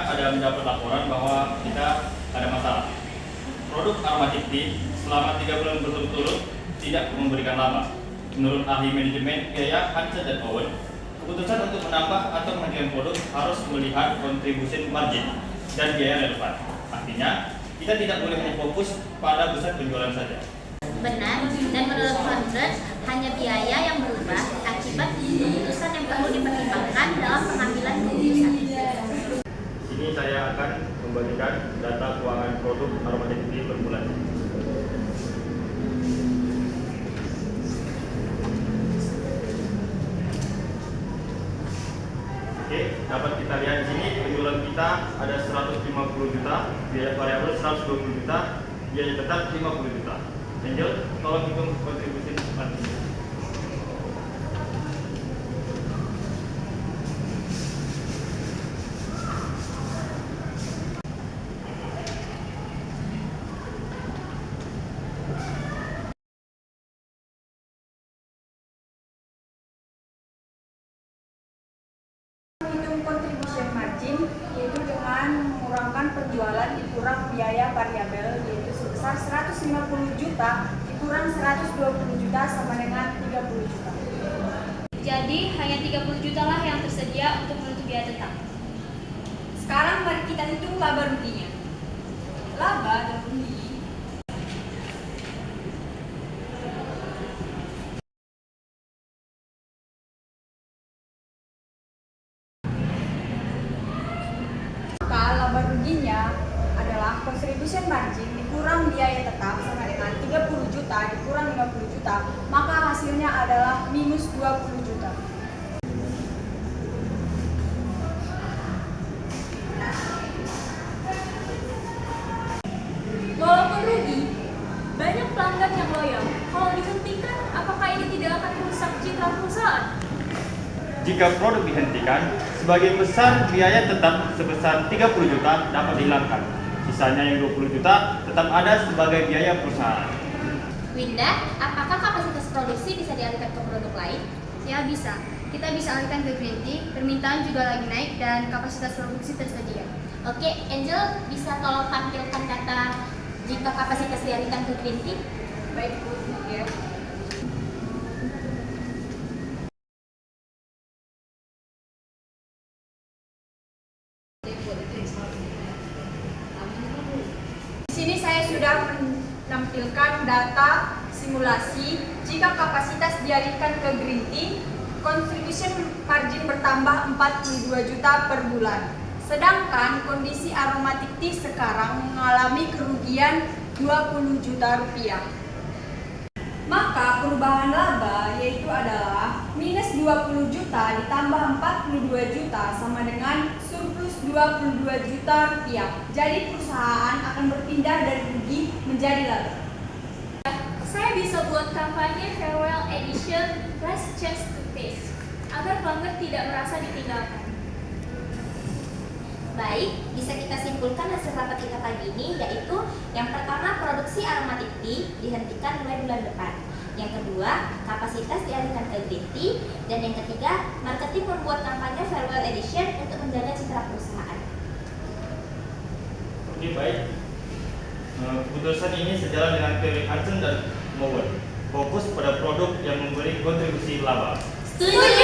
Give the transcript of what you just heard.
ada mendapat laporan bahwa kita ada masalah. Produk Aromatic Tea selama 3 bulan berturut-turut tidak memberikan laba. Menurut ahli manajemen biaya Hansen dan Owen, keputusan untuk menambah atau menghentikan produk harus melihat contribution margin dan biaya relevan. Artinya, kita tidak boleh hanya fokus pada besar penjualan saja. Benar, dan menurut Hundred, hanya biaya yang berubah akibat keputusan yang perlu dipertimbangkan dalam pengambilan keputusan. Sini saya akan membagikan data keuangan produk Aromatic Tea per bulan. Oke, dapat kita lihat di sini penjualan kita ada 150 juta, biaya variabel 120 juta, biaya tetap 50 juta. Angel, tolong hitung kontribusi margin. Menghitung contribution margin yaitu dengan mengurangkan penjualan dikurang biaya variabel yaitu sebesar 150 juta dikurang 120 juta sama dengan 30 juta. Jadi hanya 30 juta lah yang tersedia untuk menutup biaya tetap. Sekarang mari kita hitung laba ruginya. Laba dan rugi laba ruginya adalah contribution margin dikurang biaya tetap sama dengan 30 juta dikurang 50 juta, maka hasilnya adalah minus 20 juta. Walaupun rugi, banyak pelanggan yang loyal. Kalau dihentikan, apakah ini tidak akan merusak citra perusahaan? Jika produk dihentikan, sebagian besar biaya tetap sebesar 30 juta dapat dihilangkan. Sisanya yang 20 juta tetap ada sebagai biaya perusahaan. Winda, apakah kapasitas produksi bisa dialihkan ke produk lain? Ya bisa. Kita bisa alihkan ke green tea, permintaan juga lagi naik dan kapasitas produksi tersedia. Oke, Angel, bisa tolong tampilkan data jika kapasitas dialihkan ke green tea? Baik Bu, ya. Di sini saya sudah menampilkan data simulasi jika kapasitas dialihkan ke green tea, contribution margin bertambah 42 juta per bulan. Sedangkan kondisi aromatic tea sekarang mengalami kerugian 20 juta rupiah. Maka perubahan laba yaitu adalah minus 20 juta ditambah 42 juta sama dengan surplus 22 juta rupiah. Jadi perusahaan akan berpindah dari rugi menjadi laba. Saya bisa buat kampanye farewell edition last chance to taste agar pelanggan tidak merasa ditinggalkan. Baik, bisa kita simpulkan hasil rapat kita pagi ini yaitu yang pertama, produksi aromatic tea dihentikan mulai bulan depan. Yang kedua, kapasitas dialihkan ke green tea. Dan yang ketiga, marketing membuat kampanye farewell edition untuk menjaga citra perusahaan. Oke, baik. Keputusan ini sejalan dengan teori Hansen dan Owen. Fokus pada produk yang memberi kontribusi laba. Setuju!